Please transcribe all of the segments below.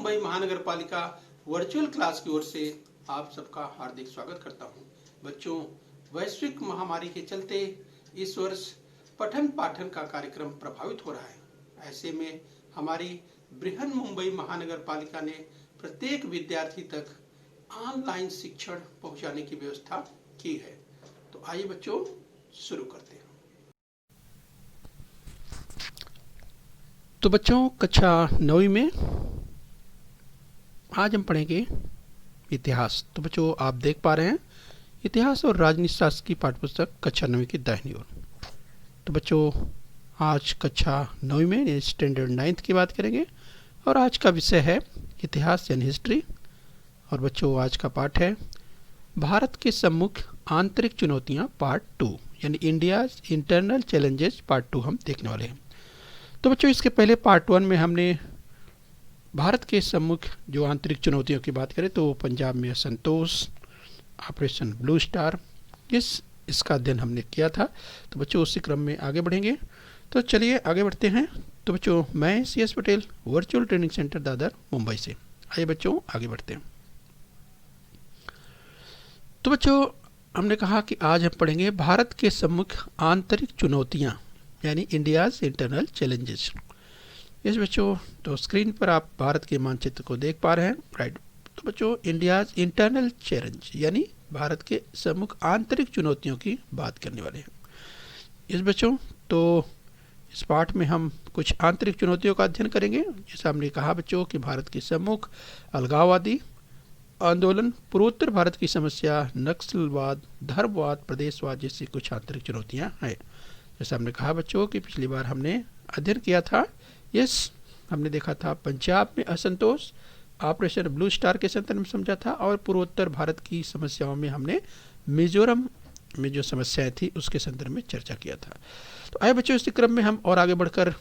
मुंबई महानगर पालिका virtual class की ओर से आप सबका हार्दिक स्वागत करता हूं। बच्चों, वैश्विक महामारी के चलते इस वर्ष पठन पाठन का कार्यक्रम प्रभावित हो रहा है। ऐसे में हमारी बृहन मुंबई महानगर पालिका ने प्रत्येक विद्यार्थी तक ऑनलाइन शिक्षण पहुंचाने की व्यवस्था की है। तो आइए बच्चों शुरू करते हैं। तो बच्चों, कक्षा 9वीं में आज हम पढ़ेंगे इतिहास। तो बच्चों, आप देख पा रहे हैं इतिहास और राजनीति शास्त्र की पाठ्यपुस्तक कक्षा 9वीं की दाहिनी ओर। तो बच्चों, आज कक्षा 9वीं में स्टैंडर्ड 9th की बात करेंगे और आज का विषय है इतिहास यानी हिस्ट्री। और बच्चों, आज का पाठ है भारत के सम्मुख आंतरिक चुनौतियां पार्ट 2 यानी इंडियाज इंटरनल चैलेंजेस पार्ट 2 हम देखने वाले हैं। तो बच्चों, इसके पहले पार्ट 1 में हमने भारत के सम्मुख जो आंतरिक चुनौतियों की बात करें तो पंजाब में असंतोष, ऑपरेशन ब्लू स्टार, इसका अध्ययन हमने किया था। तो बच्चों, उसी क्रम में आगे बढ़ेंगे। तो चलिए आगे बढ़ते हैं। तो बच्चों, मैं CS Patel virtual training centre Dadar Mumbai से। आइए बच्चों आगे बढ़ते हैं। तो बच्चों, हमने कहा कि आज हम पढ़ेंगे भारत के सम्मुख आंतरिक चुनौतियां यानी इंडियाज इंटरनल चैलेंजेस। यस बच्चों, तो स्क्रीन पर आप भारत के मानचित्र को देख पा रहे हैं, राइट। तो बच्चों, इंडियाज इंटरनल चैलेंज यानी भारत के सम्मुख आंतरिक चुनौतियों की बात करने वाले हैं। यस बच्चों, तो इस पाठ में हम कुछ आंतरिक चुनौतियों का अध्ययन करेंगे। जैसा हमने कहा बच्चों कि भारत के सम्मुख अलगाववादी आंदोलन, पूर्वोत्तर भारत की समस्या, नक्सलवाद, धर्मवाद, प्रदेशवाद जैसी कुछ आंतरिक चुनौतियां हैं। जैसा हमने कहा बच्चों कि पिछली बार हमने अध्ययन किया था, हमने देखा था पंजाब में असंतोष, ऑपरेशन ब्लू स्टार के संदर्भ में समझा था, और पूर्वोत्तर भारत की समस्याओं में हमने मिजोरम में जो समस्याएं थी उसके संदर्भ में चर्चा किया था। तो आए बच्चों, इसी क्रम में हम और आगे बढ़कर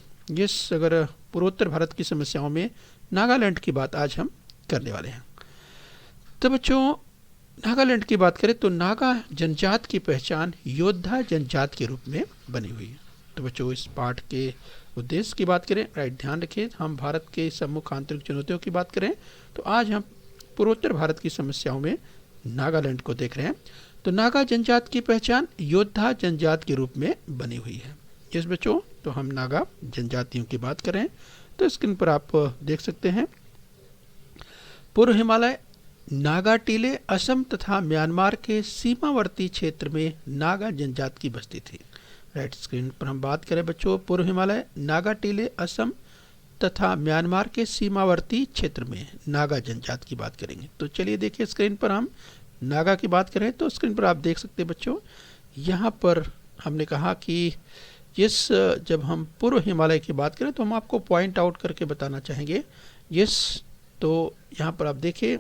अगर पूर्वोत्तर भारत की समस्याओं में नागालैंड की बात आज हम करने वाले हैं। तो बच्चों, नागालैंड की बात करें तो नागा जनजात की पहचान योद्धा जनजात के रूप में बनी हुई है। तो बच्चों, इस पाठ के उद्देश्य की बात करें, राइट, ध्यान रखिए, हम भारत के सम्मुख आंतरिक चुनौतियों की बात करें तो आज हम पूर्वोत्तर भारत की समस्याओं में नागालैंड को देख रहे हैं। तो नागा जनजात की पहचान योद्धा जनजात के रूप में बनी हुई है। यस बच्चों, तो हम नागा जनजातियों की बात करें तो स्क्रीन पर आप देख सकते हैं पूर्व हिमालय, नागा टीले, असम तथा म्यांमार के सीमावर्ती क्षेत्र में नागा जनजात की बस्ती थी। राइट, स्क्रीन पर हम बात करें बच्चों पूर्व हिमालय, नागा टीले, असम तथा म्यांमार के सीमावर्ती क्षेत्र में नागा जनजात की बात करेंगे। तो चलिए देखिए, स्क्रीन पर हम नागा की बात करें तो स्क्रीन पर आप देख सकते हैं बच्चों, यहाँ पर हमने कहा कि जब हम पूर्व हिमालय की बात करें तो हम आपको पॉइंट आउट करके बताना चाहेंगे। तो यहाँ पर आप देखिए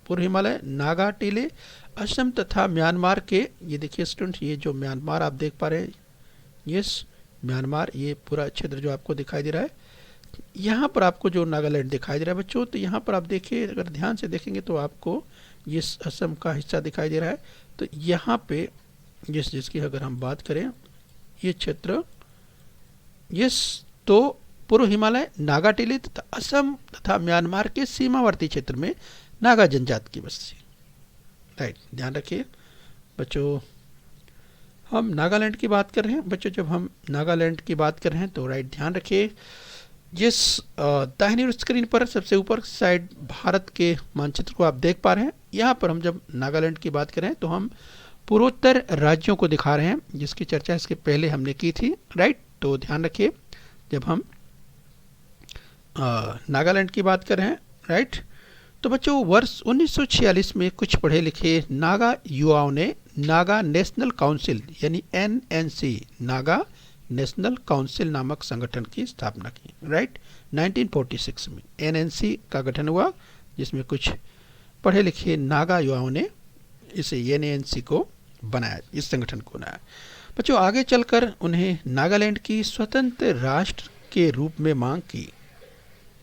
पूर्व हिमालय, नागा टीले, असम तथा म्यांमार के, ये देखिए स्टूडेंट, ये जो म्यांमार आप देख पा रहे हैं, म्यांमार, ये पूरा क्षेत्र जो आपको दिखाई दे रहा है, यहाँ पर आपको जो नागालैंड दिखाई दे रहा है बच्चों, तो यहाँ पर आप देखिए, अगर ध्यान से देखेंगे तो आपको ये असम का हिस्सा दिखाई दे रहा है। तो यहाँ पे जिसकी अगर हम बात करें ये क्षेत्र, तो पूर्व हिमालय, नागा टीले तथा असम तथा म्यांमार के सीमावर्ती क्षेत्र में नागा जनजात की बस्ती। राइट, ध्यान रखिए बच्चों, हम नागालैंड की बात कर रहे हैं बच्चों। जब हम नागालैंड की बात कर रहे हैं तो राइट, ध्यान रखिए, दाहिनी स्क्रीन पर सबसे ऊपर साइड भारत के मानचित्र को आप देख पा रहे हैं। यहाँ पर हम जब नागालैंड की बात करें तो हम पूर्वोत्तर राज्यों को दिखा रहे हैं, जिसकी चर्चा इसके पहले हमने की थी। राइट, तो ध्यान रखिए, जब हम नागालैंड की बात कर रहे हैं, राइट, तो बच्चों वर्ष 1946 में कुछ पढ़े लिखे नागा युवाओं ने नागा नेशनल काउंसिल यानी NNC, नागा नेशनल काउंसिल नामक संगठन की स्थापना की। राइट, 1946 में NNC का गठन हुआ, जिसमें कुछ पढ़े लिखे नागा युवाओं ने इसे NNC को बनाया, इस संगठन को बनाया। बच्चों, आगे चलकर उन्हें नागालैंड की स्वतंत्र राष्ट्र के रूप में मांग की।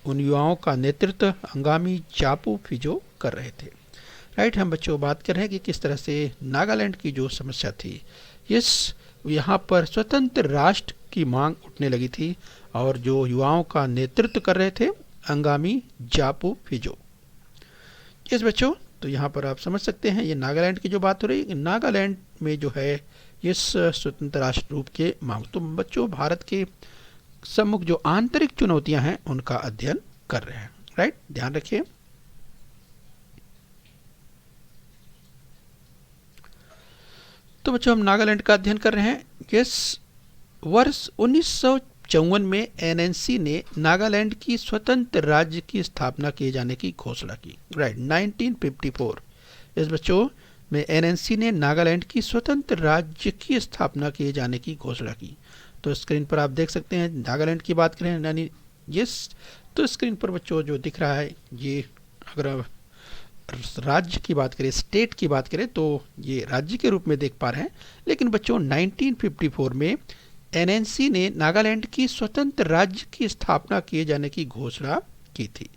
उन युवाओं का नेतृत्व अंगामी चापू फिजो कर रहे थे। राइट, हम बच्चों बात कर रहे हैं कि किस तरह से नागालैंड की जो समस्या थी, यहाँ पर स्वतंत्र राष्ट्र की मांग उठने लगी थी और जो युवाओं का नेतृत्व कर रहे थे अंगामी जापू फिजो। इस बच्चों तो यहाँ पर आप समझ सकते हैं ये नागालैंड की जो बात हो रही है, नागालैंड में जो है इस स्वतंत्र राष्ट्र रूप के मांग। तो बच्चों भारत के सम्मुख जो आंतरिक चुनौतियां हैं उनका अध्ययन कर रहे हैं, राइट, ध्यान रखिए। तो बच्चों हम नागालैंड का अध्ययन कर रहे हैं। यस, वर्ष 1954 में एनएनसी ने नागालैंड की स्वतंत्र राज्य की स्थापना किए जाने की घोषणा की, राइट, 1954। इस बच्चों में एनएनसी ने नागालैंड की स्वतंत्र राज्य की स्थापना किए जाने की घोषणा की। तो स्क्रीन पर आप देख सकते हैं नागालैंड की बात करें यानी यस, तो स्क्रीन पर बच्चों जो दिख रहा है ये, अगर राज्य की बात करें, स्टेट की बात करें तो ये राज्य के रूप में देख पा रहे हैं। लेकिन बच्चों 1954 में एनएनसी ने नागालैंड की स्वतंत्र राज्य की स्थापना किए जाने की घोषणा की थी।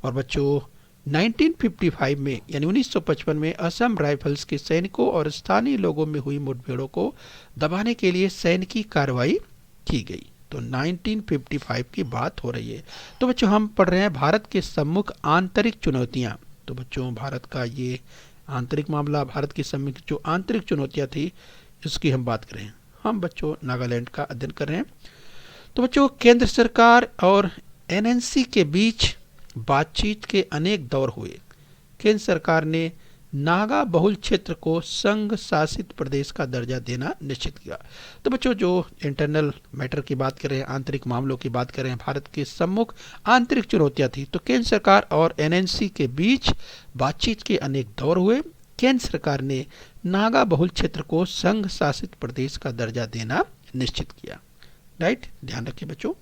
और बच्चों 1955 में यानी 1955 में असम राइफल्स के सैनिकों और स्थानीय लोगों में हुई मुठभेड़ों को दबाने के लिए सैनिकी कार्रवाई की गई। तो 1955 की बात हो रही है। तो बच्चों हम पढ़ रहे हैं भारत के सम्मुख आंतरिक चुनौतियां। तो बच्चों भारत का ये आंतरिक मामला, भारत की सम्मुख जो आंतरिक चुनौतियां थी इसकी हम बात करें। हम बच्चों नागालैंड का अध्ययन कर रहे हैं। तो बच्चों केंद्र सरकार और एनएनसी के बीच बातचीत के अनेक दौर हुए। केंद्र सरकार ने नागा बहुल क्षेत्र को संघ शासित प्रदेश का दर्जा देना निश्चित किया। तो बच्चों जो इंटरनल मैटर की बात करें, आंतरिक मामलों की बात करें, भारत के सम्मुख आंतरिक चुनौतियां थी। तो केंद्र सरकार और एनएनसी के बीच बातचीत के अनेक दौर हुए। केंद्र सरकार ने नागा बहुल क्षेत्र को संघ शासित प्रदेश का दर्जा देना निश्चित किया, राइट, ध्यान रखिए बच्चों।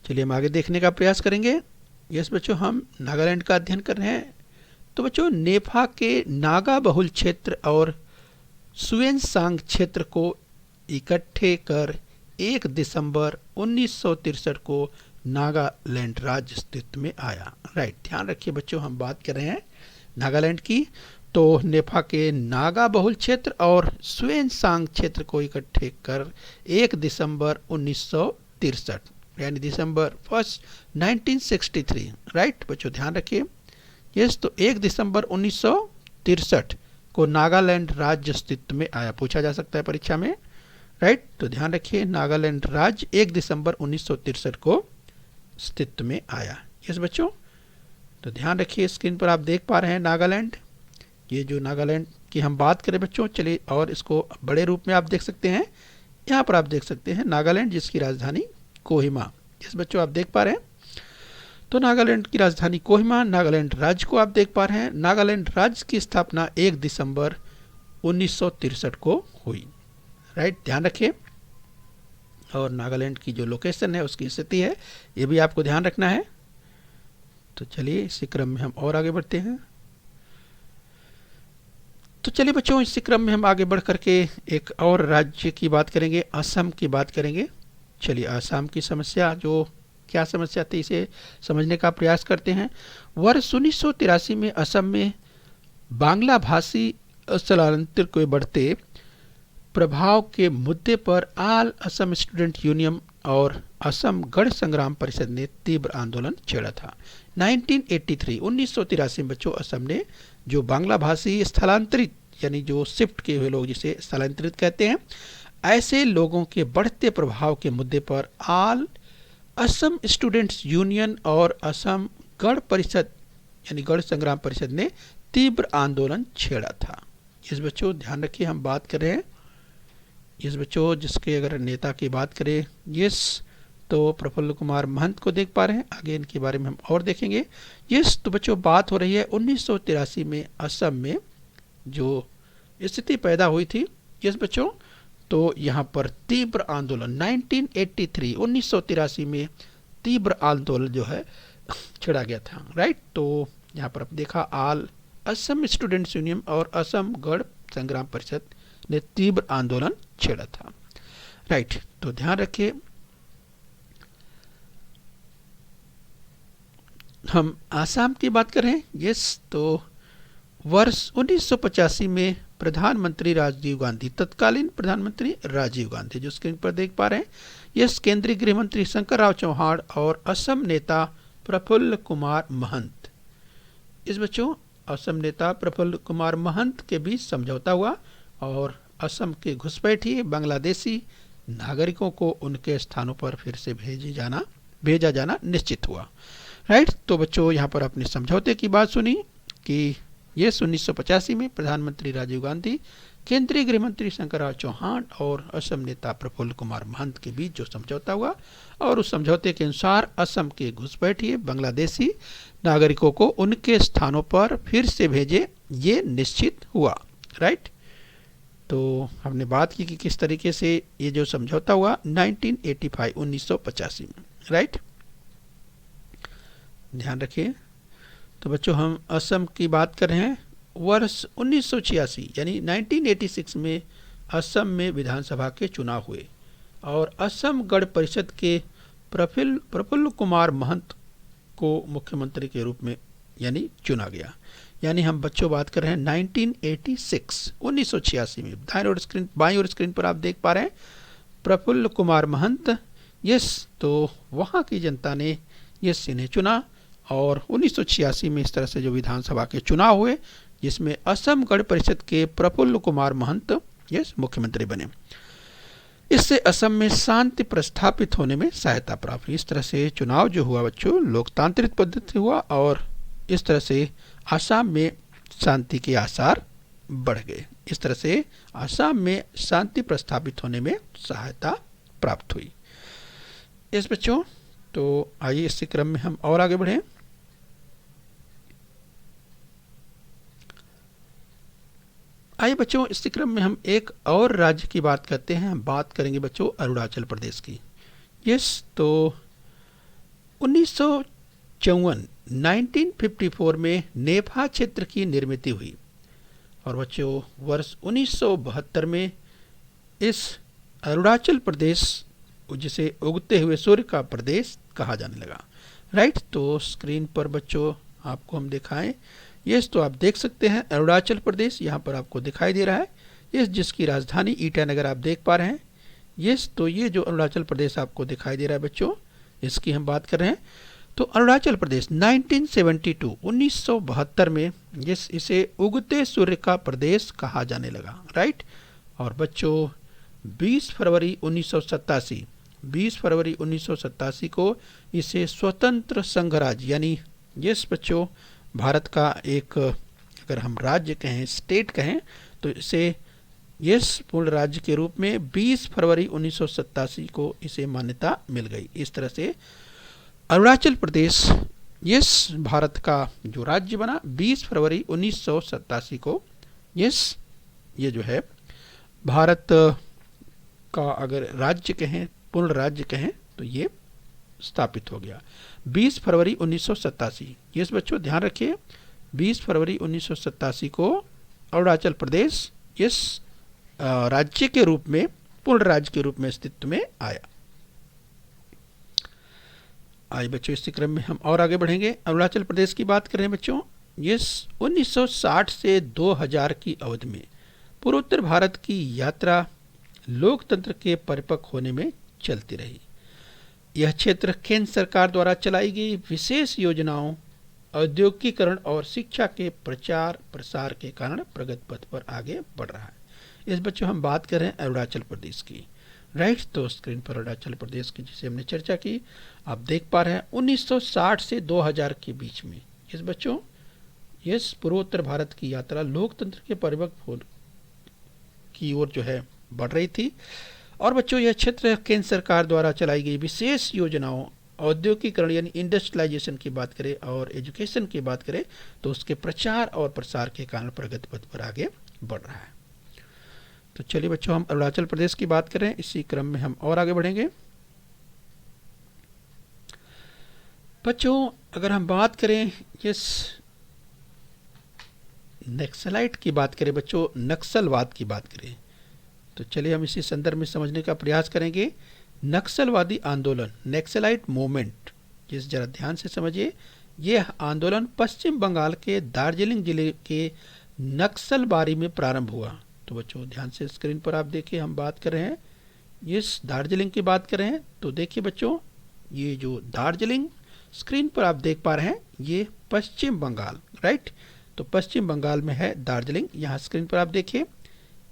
चलिए हम आगे देखने का प्रयास करेंगे। यस बच्चों हम नागालैंड का अध्ययन कर रहे हैं। तो बच्चों नेफा के नागा बहुल क्षेत्र और सुएनसांग क्षेत्र को इकट्ठे कर 1 दिसंबर 1963 को नागालैंड राज्य अस्तित्व में आया, राइट, ध्यान रखिए बच्चों हम बात कर रहे हैं नागालैंड की। तो नेफा के नागा बहुल क्षेत्र और सुएनसांग क्षेत्र को इकट्ठे कर 1 दिसंबर 1963 यानी दिसंबर 1 1963, राइट बच्चों ध्यान रखिए। यस, तो 1 दिसंबर 1963 को नागालैंड राज्य अस्तित्व में आया, पूछा जा सकता है परीक्षा में, राइट। तो ध्यान रखिए नागालैंड राज्य 1 दिसंबर 1963 को अस्तित्व में आया। यस बच्चों, तो ध्यान रखिए स्क्रीन पर आप देख पा रहे हैं नागालैंड। ये जो नागालैंड की हम बात करें बच्चों, चलिए और इसको बड़े रूप में आप देख सकते हैं। यहाँ पर आप देख सकते हैं नागालैंड जिसकी राजधानी कोहिमा। यस बच्चों आप देख पा रहे हैं। तो नागालैंड की राजधानी कोहिमा, नागालैंड राज्य को आप देख पा रहे हैं। नागालैंड राज्य की स्थापना 1 दिसंबर 1963 को हुई, राइट, ध्यान रखिए। और नागालैंड की जो लोकेशन है उसकी स्थिति है ये भी आपको ध्यान रखना है। तो चलिए इसी क्रम में हम और आगे बढ़ते हैं। तो चलिए बच्चों इसी क्रम में हम आगे बढ़ करके एक और राज्य की बात करेंगे, असम की बात करेंगे। चलिए असम की समस्या, जो क्या समस्या थी इसे समझने का प्रयास करते हैं। वर्ष 1983 में असम में बांग्ला भाषी स्थलांतरण के बढ़ते प्रभाव के मुद्दे पर आल असम स्टूडेंट यूनियन और असम गण संग्राम परिषद ने तीव्र आंदोलन छेड़ा था। 1983 में बच्चों असम ने जो बांग्ला भाषी स्थलांतरित यानी जो शिफ्ट किए हुए लोग जिसे स्थलांतरित कहते हैं, ऐसे लोगों के बढ़ते प्रभाव के मुद्दे पर आल असम स्टूडेंट्स यूनियन और असम गण परिषद यानी गण संग्राम परिषद ने तीव्र आंदोलन छेड़ा था। इस बच्चों ध्यान रखिए हम बात कर रहे हैं इस बच्चों जिसके अगर नेता की बात करें यस तो प्रफुल्ल कुमार महंत को देख पा रहे हैं। आगे इनके बारे में हम और देखेंगे। यस, तो बच्चों बात हो रही है 1983 में असम में जो स्थिति पैदा हुई थी। यस बच्चों, तो यहाँ पर तीव्र आंदोलन 1983 में तीव्र आंदोलन जो है छेड़ा गया था, राइट। तो यहाँ पर देखा आल असम स्टूडेंट्स यूनियन और असम गण संग्राम परिषद ने तीव्र आंदोलन छेड़ा था, राइट। तो ध्यान रखिए हम आसाम की बात करें। यस, तो वर्ष 1985 में प्रधानमंत्री राजीव गांधी, तत्कालीन प्रधानमंत्री राजीव गांधी जो स्क्रीन पर देख पा रहे हैं। यस, केंद्रीय गृह मंत्री शंकरराव चौहान और असम नेता प्रफुल्ल कुमार महंत। इस बच्चों असम नेता प्रफुल्ल कुमार महंत के बीच समझौता हुआ और असम के घुसपैठिए बांग्लादेशी नागरिकों को उनके स्थानों पर फिर से भेजा जाना निश्चित हुआ। राइट, तो बच्चों यहाँ पर आपने समझौते की बात सुनी कि ये 1985 में प्रधानमंत्री राजीव गांधी, केंद्रीय गृह मंत्री शंकरराव चौहान और असम नेता प्रफुल्ल कुमार महंत के बीच जो समझौता हुआ और उस समझौते के अनुसार असम के घुसपैठिए बांग्लादेशी नागरिकों को उनके स्थानों पर फिर से भेजे, ये निश्चित हुआ। राइट, तो हमने बात की कि किस तरीके से ये जो समझौता हुआ 1985 में। राइट, ध्यान रखिए। तो बच्चों हम असम की बात कर रहे हैं। वर्ष 1986 यानी 1986 में असम में विधानसभा के चुनाव हुए और असम गण परिषद के प्रफुल्ल कुमार महंत को मुख्यमंत्री के रूप में यानी चुना गया। यानी हम बच्चों बात कर रहे हैं 1986 में। बाईं ओर स्क्रीन पर आप देख पा रहे हैं प्रफुल्ल कुमार महंत। यस, तो वहाँ की जनता ने यस इन्हें चुना और 1986 में इस तरह से जो विधानसभा के चुनाव हुए जिसमें असम गण परिषद के प्रफुल्ल कुमार महंत यस मुख्यमंत्री बने। इससे असम में शांति प्रस्थापित होने में सहायता प्राप्त हुई। इस तरह से चुनाव जो हुआ बच्चों लोकतांत्रिक पद्धति हुआ और इस तरह से असम में शांति के आसार बढ़ गए। इस तरह से असम में शांति प्रस्थापित होने में सहायता प्राप्त हुई। यस बच्चों, तो आइए इसी क्रम में हम और आगे बढ़ें। आइए बच्चों इस क्रम में हम एक और राज्य की बात करते हैं। हम बात करेंगे बच्चों अरुणाचल प्रदेश की। यस, तो 1954 में नेफा क्षेत्र की निर्मित हुई और बच्चों वर्ष 1972 में इस अरुणाचल प्रदेश जिसे उगते हुए सूर्य का प्रदेश कहा जाने लगा। राइट, तो स्क्रीन पर बच्चों आपको हम दिखाएं। यस, तो आप देख सकते हैं अरुणाचल प्रदेश यहाँ पर आपको दिखाई दे रहा है। यस, जिसकी राजधानी ईटानगर आप देख पा रहे हैं। यस, तो ये जो अरुणाचल प्रदेश आपको दिखाई दे रहा है बच्चों इसकी हम बात कर रहे हैं। तो अरुणाचल प्रदेश 1972 में इसे उगते सूर्य का प्रदेश कहा जाने लगा। राइट, और बच्चों 20 फरवरी 1987 को इसे स्वतंत्र संघ राज्य यानी यस बच्चों भारत का एक अगर हम राज्य कहें स्टेट कहें तो इसे यस पूर्ण राज्य के रूप में 20 फरवरी 1987 को इसे मान्यता मिल गई। इस तरह से अरुणाचल प्रदेश यस भारत का जो राज्य बना 20 फरवरी 1987 को यस ये जो है भारत का अगर राज्य कहें पूर्ण राज्य कहें तो ये स्थापित हो गया 20 फरवरी 1987। यस बच्चों ध्यान रखिए 20 फरवरी 1987 को अरुणाचल प्रदेश इस राज्य के रूप में पूर्ण राज्य के रूप में अस्तित्व में आया। आइए बच्चों इसी क्रम में हम और आगे बढ़ेंगे। अरुणाचल प्रदेश की बात करें बच्चों, इस 1960 से 2000 की अवधि में पूर्वोत्तर भारत की यात्रा लोकतंत्र के परिपक्व होने में चलती रही। यह क्षेत्र केंद्र सरकार द्वारा चलाई गई विशेष योजनाओं, औद्योगिकीकरण और शिक्षा के प्रचार प्रसार के कारण प्रगति पथ पर आगे बढ़ रहा है। इस बच्चों हम बात कर रहे हैं अरुणाचल प्रदेश की। राइट, तो स्क्रीन पर अरुणाचल प्रदेश की जिसे हमने चर्चा की आप देख पा रहे हैं 1960 से 2000 के बीच में इस बच्चों इस पूर्वोत्तर भारत की यात्रा लोकतंत्र के परिपक्व की ओर जो है बढ़ रही थी। और बच्चों यह क्षेत्र केंद्र सरकार द्वारा चलाई गई विशेष योजनाओं, औद्योगिकीकरण यानी इंडस्ट्रियलाइजेशन की बात करें और एजुकेशन की बात करें तो उसके प्रचार और प्रसार के कारण प्रगति पथ पर आगे बढ़ रहा है। तो चलिए बच्चों हम अरुणाचल प्रदेश की बात करें, इसी क्रम में हम और आगे बढ़ेंगे। बच्चों अगर हम बात करें इस नक्सलाइट की बात करें, बच्चों नक्सलवाद की बात करें तो चलिए हम इसी संदर्भ में समझने का प्रयास करेंगे। नक्सलवादी आंदोलन नक्सलाइट मूवमेंट जिस जरा ध्यान से समझिए, यह आंदोलन पश्चिम बंगाल के दार्जिलिंग जिले के नक्सलबारी में प्रारंभ हुआ। तो बच्चों ध्यान से स्क्रीन पर आप देखिए, हम बात कर रहे हैं इस दार्जिलिंग की बात कर रहे हैं। तो देखिए बच्चों, ये जो दार्जिलिंग स्क्रीन पर आप देख पा रहे हैं, ये पश्चिम बंगाल, राइट। तो पश्चिम बंगाल में है दार्जिलिंग। यहाँ स्क्रीन पर आप देखिए,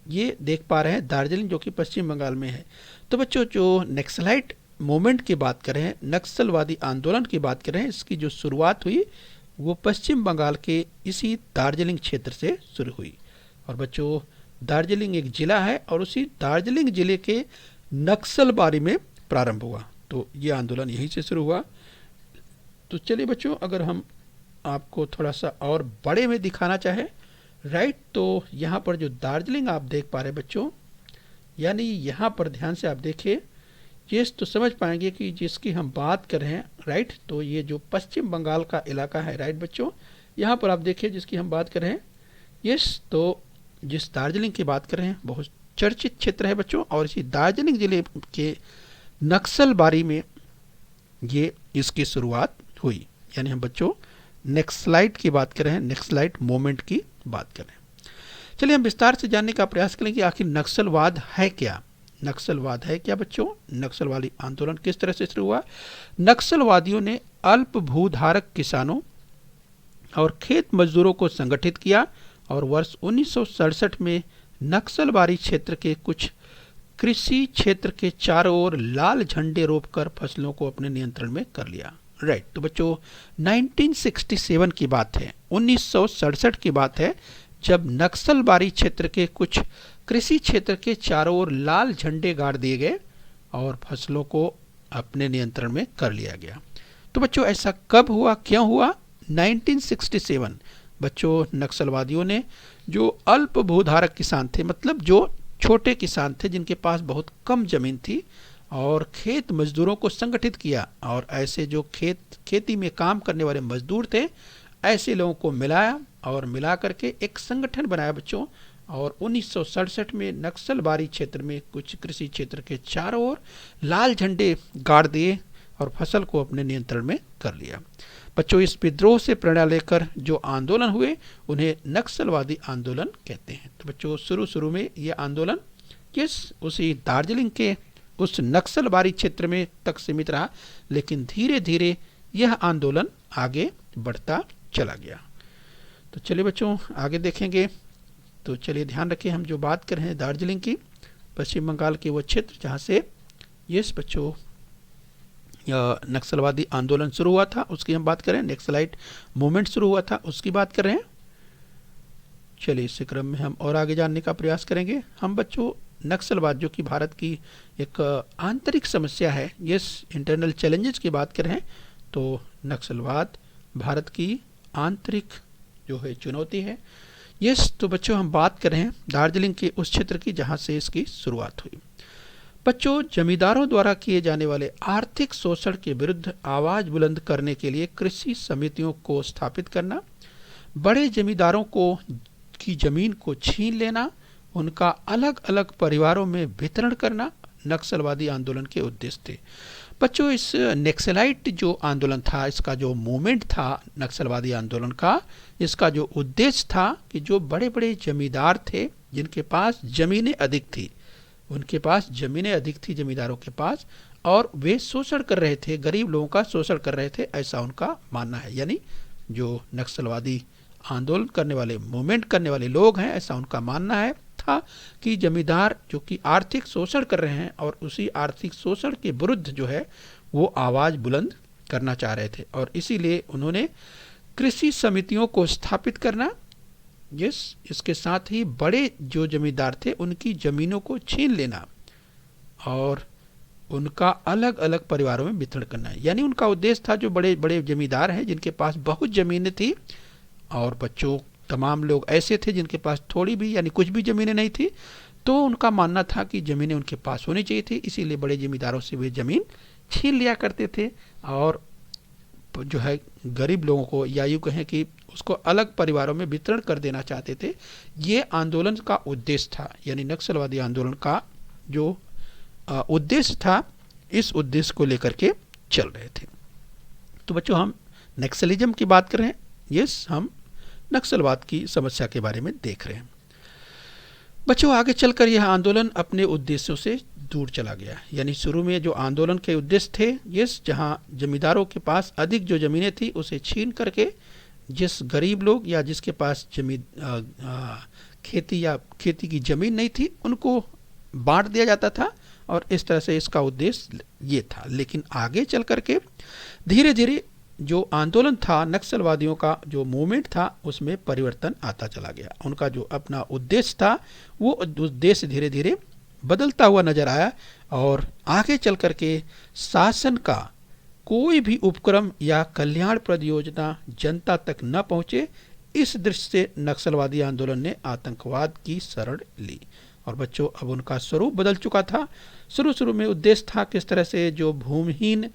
ये देख पा रहे हैं दार्जिलिंग जो कि पश्चिम बंगाल में है। तो बच्चों जो नक्सलाइट मूवमेंट की बात कर रहे हैं, नक्सलवादी आंदोलन की बात कर रहे हैं, इसकी जो शुरुआत हुई वो पश्चिम बंगाल के इसी दार्जिलिंग क्षेत्र से शुरू हुई। और बच्चों दार्जिलिंग एक ज़िला है और उसी दार्जिलिंग ज़िले के नक्सलबारी में प्रारंभ हुआ। तो ये आंदोलन यहीं से शुरू हुआ। तो चलिए बच्चों, अगर हम आपको थोड़ा सा और बड़े में दिखाना चाहें, राइट, तो यहाँ पर जो दार्जिलिंग आप देख पा रहे हैं बच्चों, यानी यहाँ पर ध्यान से आप देखिए, ये तो समझ पाएंगे कि जिसकी हम बात कर रहे हैं, राइट। तो ये जो पश्चिम बंगाल का इलाका है, राइट बच्चों, यहाँ पर आप देखिए जिसकी हम बात कर रहे हैं, यस, तो जिस दार्जिलिंग की बात कर रहे हैं बहुत चर्चित क्षेत्र है बच्चों। और इसी दार्जिलिंग जिले के नक्सलबारी में ये इसकी शुरुआत हुई। यानी हम बच्चों नक्सलाइट की बात कर रहे हैं, नक्सलाइट मूवमेंट की बात कर रहे हैं। चलिए हम विस्तार से जानने का प्रयास करें कि आखिर नक्सलवाद है क्या। नक्सलवाद है क्या बच्चों? नक्सलवादी आंदोलन किस तरह से शुरू हुआ? नक्सलवादियों ने अल्प भूधारक किसानों और खेत मजदूरों को संगठित किया और वर्ष 1967 में नक्सलबारी क्षेत्र के कुछ कृषि क्षेत्र के चारों ओर लाल झंडे रोपकर फसलों को अपने नियंत्रण में कर लिया। राइट, तो बच्चों 1967 की बात है, 1967 की बात है, जब नक्सलबारी क्षेत्र के कुछ कृषि क्षेत्र के चारों ओर लाल झंडे गाड़ दिए गए और फसलों को अपने नियंत्रण में कर लिया गया। तो बच्चों ऐसा कब हुआ, क्यों हुआ? 1967 बच्चों नक्सलवादियों ने जो अल्प भूधारक किसान थे, मतलब जो छोटे किसान थे जिनके पास बहुत कम जमीन थी, और खेत मजदूरों को संगठित किया और ऐसे जो खेती में काम करने वाले मजदूर थे, ऐसे लोगों को मिलाया और मिला करके एक संगठन बनाया बच्चों। और 1967 में नक्सलबारी क्षेत्र में कुछ कृषि क्षेत्र के चारों ओर लाल झंडे गाड़ दिए और फसल को अपने नियंत्रण में कर लिया। बच्चों इस विद्रोह से प्रेरणा लेकर जो आंदोलन हुए उन्हें नक्सलवादी आंदोलन कहते हैं। तो बच्चों शुरू में ये आंदोलन उसी दार्जिलिंग के उस नक्सलबारी क्षेत्र में तक सीमित रहा, लेकिन धीरे धीरे यह आंदोलन आगे बढ़ता चला गया। तो चलिए बच्चों आगे देखेंगे। तो चलिए ध्यान रखें, हम जो बात कर रहे हैं दार्जिलिंग की, पश्चिम बंगाल के वो क्षेत्र जहाँ से बच्चों नक्सलवादी आंदोलन शुरू हुआ था, उसकी हम बात करें, नक्सलाइट मूवमेंट शुरू हुआ था, उसकी बात कर रहे हैं। चलिए इस क्रम में हम और आगे जानने का प्रयास करेंगे। हम बच्चों नक्सलवाद जो कि भारत की एक आंतरिक समस्या है, इंटरनल चैलेंजेस की बात कर रहे हैं। तो नक्सलवाद भारत की आंतरिक जो है चुनौती है। तो बच्चों हम बात कर रहे हैं दार्जिलिंग के उस क्षेत्र की जहां से इसकी शुरुआत हुई। बच्चों जमींदारों द्वारा किए जाने वाले आर्थिक शोषण के विरुद्ध आवाज बुलंद करने के लिए कृषि समितियों को स्थापित करना, बड़े जमींदारों को की जमीन को छीन लेना, उनका अलग अलग परिवारों में वितरण करना नक्सलवादी आंदोलन के उद्देश्य थे। बच्चों इस नक्सलाइट जो आंदोलन था, इसका जो मूवमेंट था नक्सलवादी आंदोलन का, इसका जो उद्देश्य था कि जो बड़े बड़े जमींदार थे जिनके पास जमीनें अधिक थी, उनके पास जमीनें अधिक थी जमींदारों के पास, और वे शोषण कर रहे थे, गरीब लोगों का शोषण कर रहे थे, ऐसा उनका मानना है। यानी जो नक्सलवादी आंदोलन करने वाले, मूवमेंट करने वाले लोग हैं, ऐसा उनका मानना है था कि जमींदार जो कि आर्थिक शोषण कर रहे हैं और उसी आर्थिक शोषण के विरुद्ध जो है वो आवाज बुलंद करना चाह रहे थे, और इसीलिए उन्होंने कृषि समितियों को स्थापित करना, इसके साथ ही बड़े जो जमींदार थे उनकी जमीनों को छीन लेना और उनका अलग अलग परिवारों में वितरण करना है। यानी उनका उद्देश्य था जो बड़े बड़े जमींदार हैं जिनके पास बहुत जमीनें थी, और बच्चों तमाम लोग ऐसे थे जिनके पास थोड़ी भी यानी कुछ भी ज़मीनें नहीं थी, तो उनका मानना था कि ज़मीनें उनके पास होनी चाहिए थी, इसीलिए बड़े ज़मींदारों से वे ज़मीन छीन लिया करते थे और जो है गरीब लोगों को, या यूँ कहें कि उसको अलग परिवारों में वितरण कर देना चाहते थे। ये आंदोलन का उद्देश्य था, यानी नक्सलवादी आंदोलन का जो उद्देश्य था, इस उद्देश्य को लेकर के चल रहे थे। तो बच्चों हम नक्सलिज्म की बात कर रहे हैं, हम नक्सलवाद की समस्या के बारे में देख रहे हैं। बच्चों आगे चलकर यह आंदोलन अपने उद्देश्यों से दूर चला गया। यानी शुरू में जो आंदोलन के उद्देश्य थे, जहां जमींदारों के पास अधिक जो ज़मीनें थी उसे छीन करके जिस गरीब लोग या जिसके पास खेती की ज़मीन नहीं थी उनको बांट दिया जाता था, और इस तरह से इसका उद्देश्य ये था। लेकिन आगे चल करके धीरे धीरे जो आंदोलन था, नक्सलवादियों का जो मूवमेंट था, उसमें परिवर्तन आता चला गया। उनका जो अपना उद्देश्य था वो उद्देश्य धीरे धीरे बदलता हुआ नजर आया, और आगे चल करके शासन का कोई भी उपक्रम या कल्याणप्रद योजना जनता तक न पहुंचे, इस दृष्टि से नक्सलवादी आंदोलन ने आतंकवाद की शरण ली। और बच्चों अब उनका स्वरूप बदल चुका था। शुरू में उद्देश्य था किस तरह से जो भूमिहीन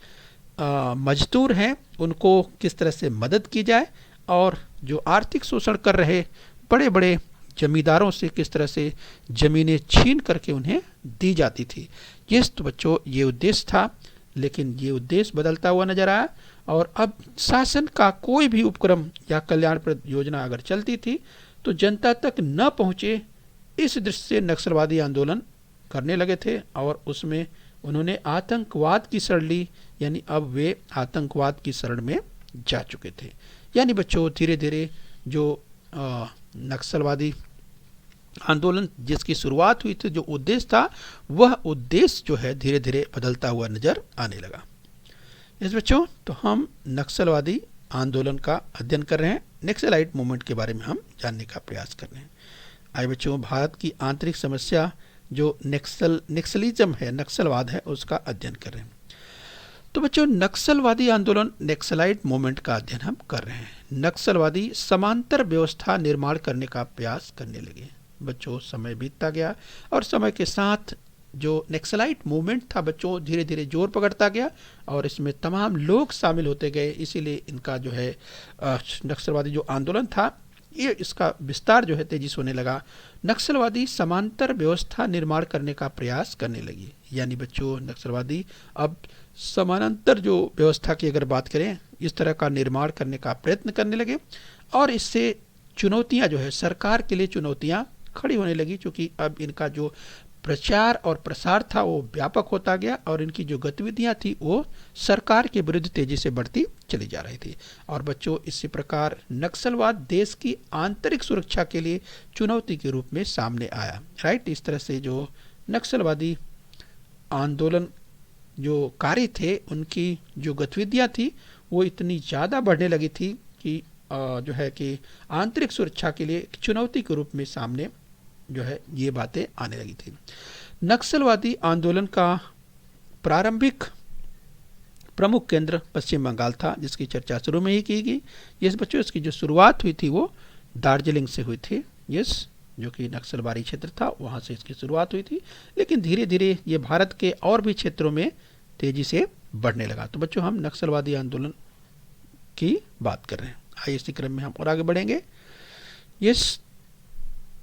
मजदूर हैं उनको किस तरह से मदद की जाए, और जो आर्थिक शोषण कर रहे बड़े बड़े जमींदारों से किस तरह से ज़मीनें छीन करके उन्हें दी जाती थी। तो बच्चों ये उद्देश्य था। लेकिन ये उद्देश्य बदलता हुआ नजर आया, और अब शासन का कोई भी उपक्रम या कल्याणप्रद योजना अगर चलती थी तो जनता तक न पहुँचे, इस दृष्टि से नक्सलवादी आंदोलन करने लगे थे, और उसमें उन्होंने आतंकवाद की शरण ली। यानी अब वे आतंकवाद की शरण में जा चुके थे। यानी बच्चों धीरे धीरे जो नक्सलवादी आंदोलन जिसकी शुरुआत हुई थी, जो उद्देश्य था, वह उद्देश्य जो है धीरे धीरे बदलता हुआ नजर आने लगा। इस बच्चों तो हम नक्सलवादी आंदोलन का अध्ययन कर रहे हैं, नक्सलाइट मूवमेंट के बारे में हम जानने का प्रयास कर रहे हैं। आइए बच्चों भारत की आंतरिक समस्या जो नक्सलिज्म है, नक्सलवाद है, उसका अध्ययन कर रहे हैं। तो बच्चों नक्सलवादी आंदोलन, नक्सलाइट मूवमेंट का अध्ययन हम कर रहे हैं। नक्सलवादी समांतर व्यवस्था निर्माण करने का प्रयास करने लगे। बच्चों समय बीतता गया, और समय के साथ जो नक्सलाइट मूवमेंट था बच्चों धीरे धीरे जोर पकड़ता गया, और इसमें तमाम लोग शामिल होते गए। इसीलिए इनका जो है नक्सलवादी जो आंदोलन था, ये इसका विस्तार जो है तेजी से होने लगा। नक्सलवादी समांतर व्यवस्था निर्माण करने का प्रयास करने लगी। यानी बच्चों नक्सलवादी अब समानांतर जो व्यवस्था की अगर बात करें, इस तरह का निर्माण करने का प्रयत्न करने लगे, और इससे चुनौतियां जो है सरकार के लिए चुनौतियां खड़ी होने लगी, क्योंकि अब इनका जो प्रचार और प्रसार था वो व्यापक होता गया, और इनकी जो गतिविधियां थी वो सरकार के विरुद्ध तेजी से बढ़ती चली जा रही थी। और बच्चों इसी प्रकार नक्सलवाद देश की आंतरिक सुरक्षा के लिए चुनौती के रूप में सामने आया। राइट, इस तरह से जो नक्सलवादी आंदोलन जो कार्य थे, उनकी जो गतिविधियां थी वो इतनी ज़्यादा बढ़ने लगी थी कि जो है कि आंतरिक सुरक्षा के लिए चुनौती के रूप में सामने जो है ये बातें आने लगी थी। नक्सलवादी आंदोलन का प्रारंभिक प्रमुख केंद्र पश्चिम बंगाल था, जिसकी चर्चा शुरू में ही की गई। यस बच्चों इसकी जो शुरुआत हुई थी वो दार्जिलिंग से हुई थी। यस, जो कि नक्सलबारी क्षेत्र था, वहाँ से इसकी शुरुआत हुई थी। लेकिन धीरे धीरे ये भारत के और भी क्षेत्रों में तेजी से बढ़ने लगा। तो बच्चों हम नक्सलवादी आंदोलन की बात कर रहे हैं। आइए इसी क्रम में हम और आगे बढ़ेंगे। यस,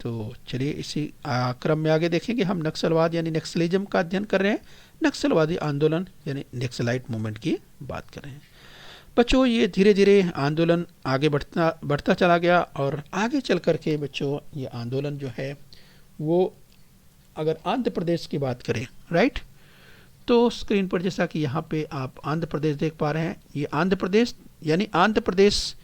तो चलिए इसी क्रम में आगे देखेंगे। हम नक्सलवाद यानी नक्सलिज्म का अध्ययन कर रहे हैं, नक्सलवादी आंदोलन यानी नक्सलाइट मूवमेंट की बात कर रहे हैं। बच्चों ये धीरे धीरे आंदोलन आगे बढ़ता चला गया, और आगे चल करके बच्चों ये आंदोलन जो है वो अगर आंध्र प्रदेश की बात करें, राइट, तो स्क्रीन पर जैसा कि यहाँ पे आप आंध्र प्रदेश देख पा रहे हैं, ये आंध्र प्रदेश यानी आंध्र प्रदेश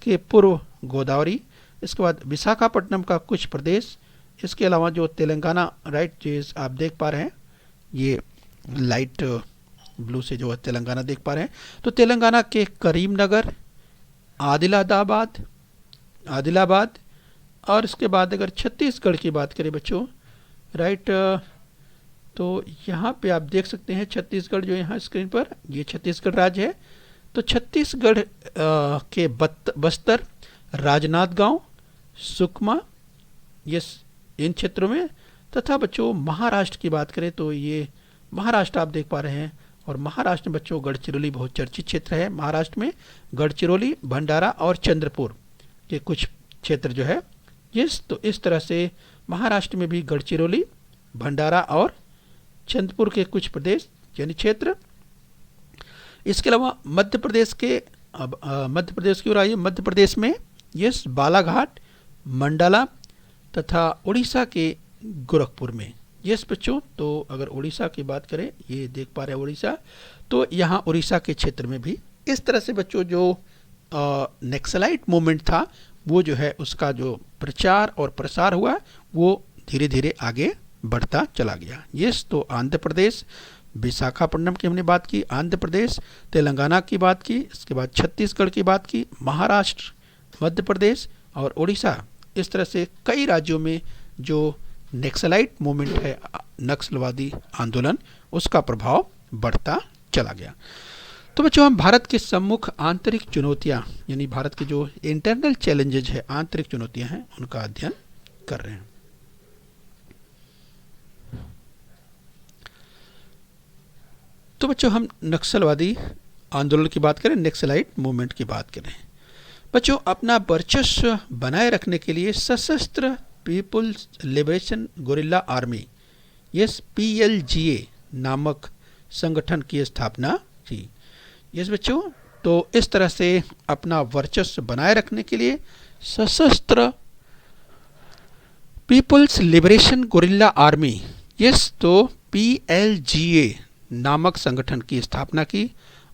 के पूर्व गोदावरी, इसके बाद विशाखापट्टनम का कुछ प्रदेश, इसके अलावा जो तेलंगाना, राइट, जो आप देख पा रहे हैं ये लाइट ब्लू से जो है तेलंगाना देख पा रहे हैं, तो तेलंगाना के करीमनगर, आदिलाबाद, और इसके बाद अगर छत्तीसगढ़ की बात करें बच्चों, राइट, तो यहाँ पे आप देख सकते हैं छत्तीसगढ़ जो यहाँ स्क्रीन पर, ये छत्तीसगढ़ राज्य है। तो छत्तीसगढ़ के बस्तर, राजनांदगांव, सुकमा, ये इन क्षेत्रों में, तथा बच्चों महाराष्ट्र की बात करें तो ये महाराष्ट्र आप देख पा रहे हैं। और महाराष्ट्र में बच्चों गढ़चिरौली बहुत चर्चित क्षेत्र है। महाराष्ट्र में गढ़चिरौली, भंडारा और चंद्रपुर के कुछ क्षेत्र जो है, यस, तो इस तरह से महाराष्ट्र में भी गढ़चिरौली, भंडारा और चंद्रपुर के कुछ प्रदेश यानी क्षेत्र। इसके अलावा मध्य प्रदेश के, अब मध्य प्रदेश की ओर आइए, मध्य प्रदेश में यस बालाघाट, मंडला तथा उड़ीसा के गोरखपुर में। यस बच्चों, तो अगर उड़ीसा की बात करें, ये देख पा रहे हैं उड़ीसा, तो यहाँ उड़ीसा के क्षेत्र में भी इस तरह से बच्चों जो नक्सलाइट मूवमेंट था वो जो है उसका जो प्रचार और प्रसार हुआ वो धीरे धीरे आगे बढ़ता चला गया। यस, तो आंध्र प्रदेश, विशाखापट्टनम की हमने बात की, आंध्र प्रदेश, तेलंगाना की बात की, इसके बाद छत्तीसगढ़ की बात की, महाराष्ट्र, मध्य प्रदेश और उड़ीसा, इस तरह से कई राज्यों में जो नक्सलाइट मूवमेंट है, नक्सलवादी आंदोलन, उसका प्रभाव बढ़ता चला गया। तो बच्चों हम भारत के सम्मुख आंतरिक चुनौतियां यानी भारत के जो इंटरनल चैलेंजेज है, आंतरिक चुनौतियां हैं, उनका अध्ययन कर रहे हैं। तो बच्चों हम नक्सलवादी आंदोलन की बात करें, नक्सलाइट मूवमेंट की बात करें। बच्चों अपना वर्चस्व बनाए रखने के लिए सशस्त्र people's liberation guerrilla army, yes PLGA नामक संगठन की स्थापना की। यस बच्चों, तो इस तरह से अपना वर्चस्व बनाए रखने के लिए सशस्त्र people's liberation guerrilla army, yes तो PLGA नामक संगठन की स्थापना की।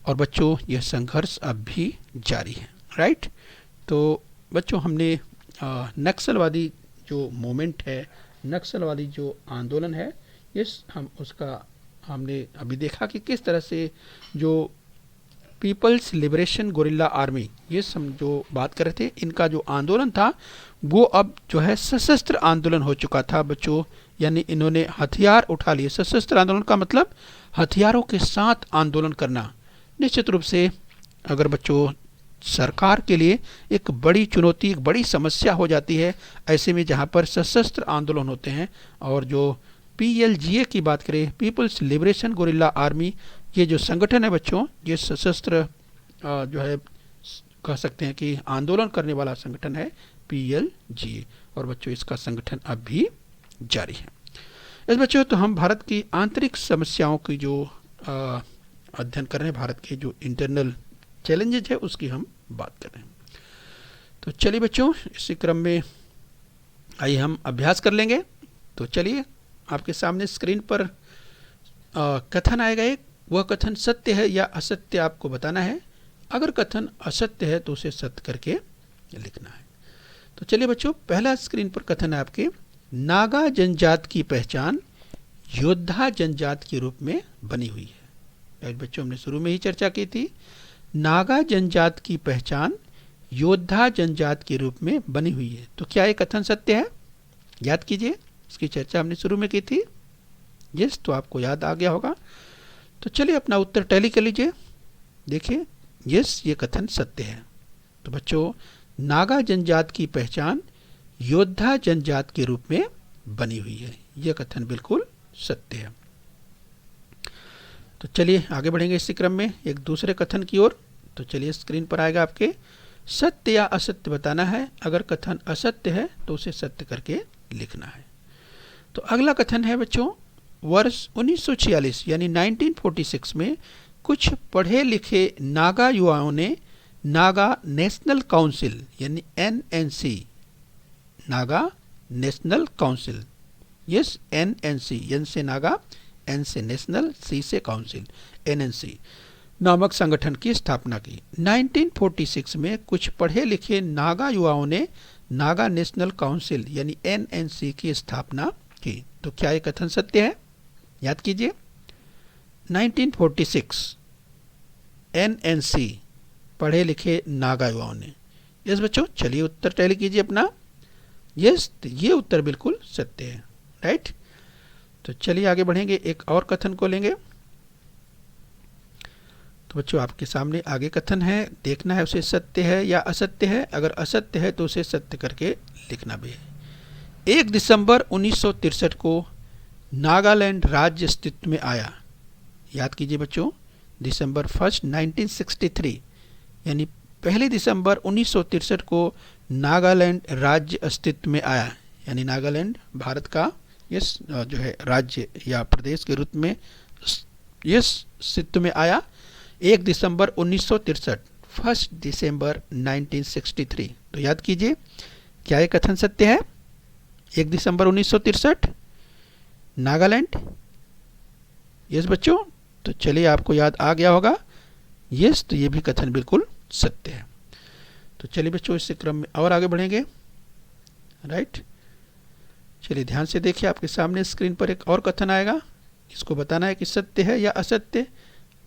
और बच्चों यह संघर्ष अब भी जारी है, राइट। तो बच्चों हमने नक्सलवादी जो मूवमेंट है, नक्सलवादी जो आंदोलन है, इस हमने अभी देखा कि किस तरह से जो पीपल्स लिबरेशन गोरिल्ला आर्मी, ये हम जो बात कर रहे थे, इनका जो आंदोलन था वो अब जो है सशस्त्र आंदोलन हो चुका था बच्चों, यानी इन्होंने हथियार उठा लिए। सशस्त्र आंदोलन का मतलब हथियारों के साथ आंदोलन करना। निश्चित रूप से अगर बच्चों सरकार के लिए एक बड़ी चुनौती, एक बड़ी समस्या हो जाती है ऐसे में जहाँ पर सशस्त्र आंदोलन होते हैं। और जो PLGA की बात करें, पीपल्स लिबरेशन गोरिल्ला आर्मी, ये जो संगठन है बच्चों, ये सशस्त्र जो है कह सकते हैं कि आंदोलन करने वाला संगठन है PLGA। और बच्चों इसका संगठन अब भी जारी है। इस बच्चों तो हम भारत की आंतरिक समस्याओं की जो अध्ययन कर रहे हैं, भारत के जो इंटरनल चैलेंजेज है उसकी हम बात कर रहे हैं। तो चलिए बच्चों इसी क्रम में आइए हम अभ्यास कर लेंगे। तो चलिए आपके सामने स्क्रीन पर कथन आएगा एक, वह कथन सत्य है या असत्य आपको बताना है। अगर कथन असत्य है तो उसे सत्य करके लिखना है। तो चलिए बच्चों पहला स्क्रीन पर कथन है आपके, नागा जनजात की पहचान योद्धा जनजात के रूप में बनी हुई है। बच्चों हमने शुरू में ही चर्चा की थी, नागा जनजात की पहचान योद्धा जनजात के रूप में बनी हुई है। तो क्या ये कथन सत्य है? याद कीजिए, इसकी चर्चा हमने शुरू में की थी। यस, तो आपको याद आ गया होगा। तो चलिए अपना उत्तर टैली कर लीजिए। देखिए यस, ये कथन सत्य है। तो बच्चों नागा जनजात की पहचान योद्धा जनजात के रूप में बनी हुई है, यह कथन बिल्कुल सत्य है। तो चलिए आगे बढ़ेंगे इसी क्रम में एक दूसरे कथन की ओर। तो चलिए स्क्रीन पर आएगा आपके, सत्य या असत्य बताना है। अगर कथन असत्य है तो उसे सत्य करके लिखना है। तो अगला कथन है बच्चों, वर्ष 1946 यानी 1946 में कुछ पढ़े लिखे नागा युवाओं ने नागा नेशनल काउंसिल यानी NNC, Naga national council, yes NNC, N से नागा, एन से नेशनल, सी से काउंसिल, NNC नामक संगठन की स्थापना की। 1946 में कुछ पढ़े लिखे नागा युवाओं ने नागा नेशनल काउंसिल यानी NNC की स्थापना की। तो क्या ये कथन सत्य है? याद कीजिए, 1946 NNC पढ़े लिखे नागा युवाओं ने। यस बच्चों, चलिए उत्तर टैली कीजिए अपना। यस, ये उत्तर बिल्कुल सत्य है, राइट। तो चलिए आगे बढ़ेंगे, एक और कथन को लेंगे। तो बच्चों आपके सामने आगे कथन है, देखना है उसे सत्य है या असत्य है। अगर असत्य है तो उसे सत्य करके लिखना भी है। 1 दिसंबर 1963 को नागालैंड राज्य अस्तित्व में आया। याद कीजिए बच्चों, दिसंबर 1 1963 यानी 1 दिसंबर 1963 को नागालैंड राज्य अस्तित्व में आया। यानी नागालैंड भारत का यस जो है राज्य या प्रदेश के रूप में यस अस्तित्व में आया 1 दिसंबर 1963, 1 दिसंबर 1963। तो याद कीजिए, क्या ये कथन सत्य है? 1 दिसंबर 1963 नागालैंड। यस बच्चों, तो चलिए आपको याद आ गया होगा। यस, तो ये भी कथन बिल्कुल सत्य है। तो चलिए बच्चों, इस क्रम में और आगे बढ़ेंगे। राइट, चलिए ध्यान से देखिए, आपके सामने स्क्रीन पर एक और कथन आएगा। इसको बताना है कि सत्य है या असत्य।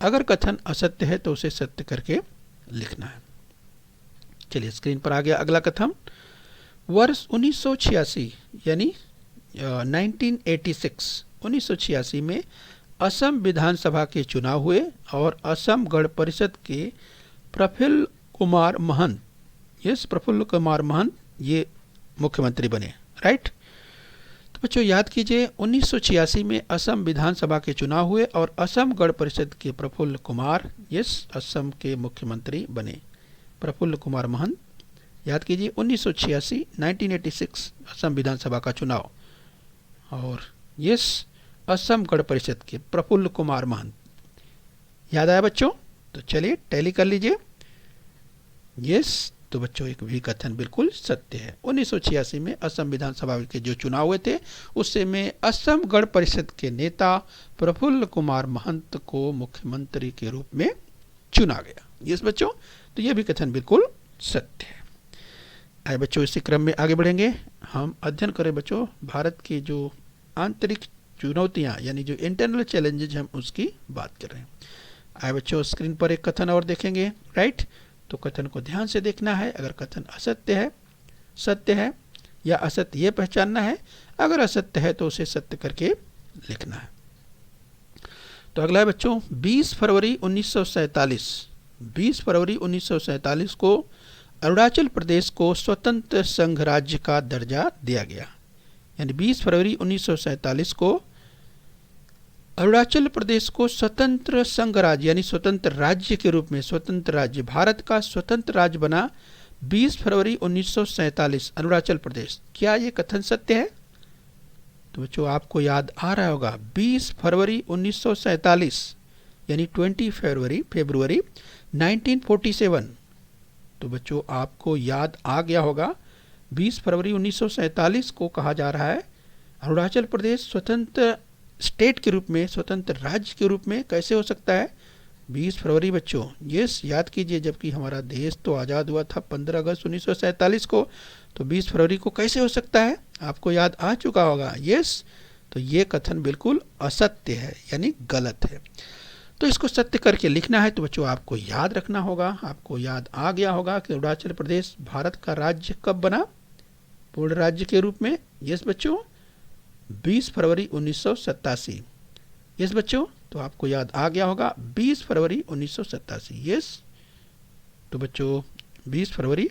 अगर कथन असत्य है तो उसे सत्य करके लिखना है। चलिए स्क्रीन पर आ गया अगला कथन। वर्ष 1986 यानी 1986 में असम विधानसभा के चुनाव हुए और असम गण परिषद के प्रफुल्ल कुमार महंत, यस प्रफुल्ल कुमार महंत ये मुख्यमंत्री बने। राइट, तो बच्चों याद कीजिए, 1986 में असम विधानसभा के चुनाव हुए और असम गण परिषद के प्रफुल्ल कुमार यस असम के मुख्यमंत्री बने, प्रफुल्ल कुमार महंत। याद कीजिए 1986 1986 असम विधानसभा का चुनाव और यस असम गण परिषद के प्रफुल्ल कुमार महंत। याद आया बच्चों? तो चलिए टैली कर लीजिए। यस, तो बच्चों एक भी कथन बिल्कुल सत्य है। 1986 में असम विधानसभा के जो चुनाव हुए थे उससे में असम गण परिषद के नेता प्रफुल्ल कुमार महंत को मुख्यमंत्री के रूप में चुना गया। यस बच्चों, तो यह भी कथन बिल्कुल सत्य है। आए बच्चों, इसी क्रम में आगे बढ़ेंगे। हम अध्ययन करें बच्चों भारत की जो आंतरिक चुनौतियां यानी जो इंटरनल चैलेंजेज हम उसकी बात कर रहे हैं। आए बच्चों, स्क्रीन पर एक कथन और देखेंगे। राइट, तो कथन को ध्यान से देखना है। अगर कथन असत्य है, सत्य है या असत्य ये पहचानना है। अगर असत्य है तो उसे सत्य करके लिखना है। तो अगला है बच्चों 20 फरवरी 1947 को अरुणाचल प्रदेश को स्वतंत्र संघ राज्य का दर्जा दिया गया। यानी 20 फरवरी 1947 को अरुणाचल प्रदेश को स्वतंत्र संघ राज्य यानी स्वतंत्र राज्य के रूप में, स्वतंत्र राज्य, भारत का स्वतंत्र राज्य बना 20 फरवरी 1947 अरुणाचल प्रदेश। क्या ये कथन सत्य है? तो बच्चों आपको याद आ रहा होगा 20 फरवरी 1947 यानी 20 फरवरी 1947। तो बच्चों आपको याद आ गया होगा 20 फरवरी 1947 को कहा जा रहा है अरुणाचल प्रदेश स्वतंत्र स्टेट के रूप में, स्वतंत्र राज्य के रूप में कैसे हो सकता है? 20 फरवरी बच्चों, यस याद कीजिए, जबकि हमारा देश तो आज़ाद हुआ था 15 अगस्त 1947 को, तो 20 फरवरी को कैसे हो सकता है? आपको याद आ चुका होगा। यस, तो ये कथन बिल्कुल असत्य है यानी गलत है। तो इसको सत्य करके लिखना है। तो बच्चों आपको याद रखना होगा, आपको याद आ गया होगा कि अरुणाचल प्रदेश भारत का राज्य कब बना, पूर्ण राज्य के रूप में? यस बच्चों 20 फरवरी 1987। यस बच्चों, तो आपको याद आ गया होगा 20 फरवरी 1987। यस, तो बच्चों 20 फरवरी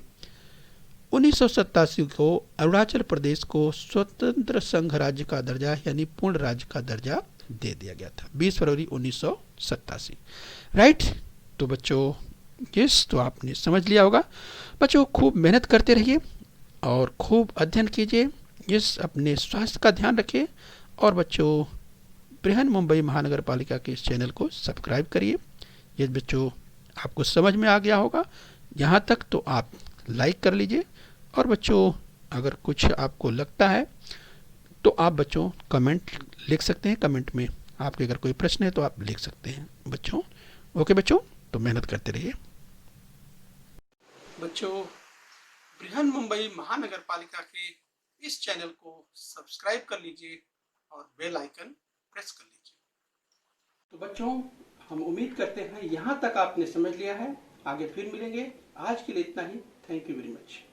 1987 को अरुणाचल प्रदेश को स्वतंत्र संघ राज्य का दर्जा यानी पूर्ण राज्य का दर्जा दे दिया गया था 20 फरवरी 1987। राइट, तो बच्चों यस, तो आपने समझ लिया होगा। बच्चों खूब मेहनत करते रहिए और खूब अध्ययन कीजिए। यस, अपने स्वास्थ्य का ध्यान रखिए और बच्चों बृहन मुंबई महानगर पालिका के इस चैनल को सब्सक्राइब करिए। ये बच्चों आपको समझ में आ गया होगा यहाँ तक, तो आप लाइक कर लीजिए। और बच्चों अगर कुछ आपको लगता है तो आप बच्चों कमेंट लिख सकते हैं। कमेंट में आपके अगर कोई प्रश्न है तो आप लिख सकते हैं बच्चों। ओके बच्चों, तो मेहनत करते रहिए। बच्चों बृहन मुंबई महानगर पालिका के इस चैनल को सब्सक्राइब कर लीजिए और बेल आइकन प्रेस कर लीजिए। तो बच्चों हम उम्मीद करते हैं यहाँ तक आपने समझ लिया है। आगे फिर मिलेंगे। आज के लिए इतना ही। Thank you very much.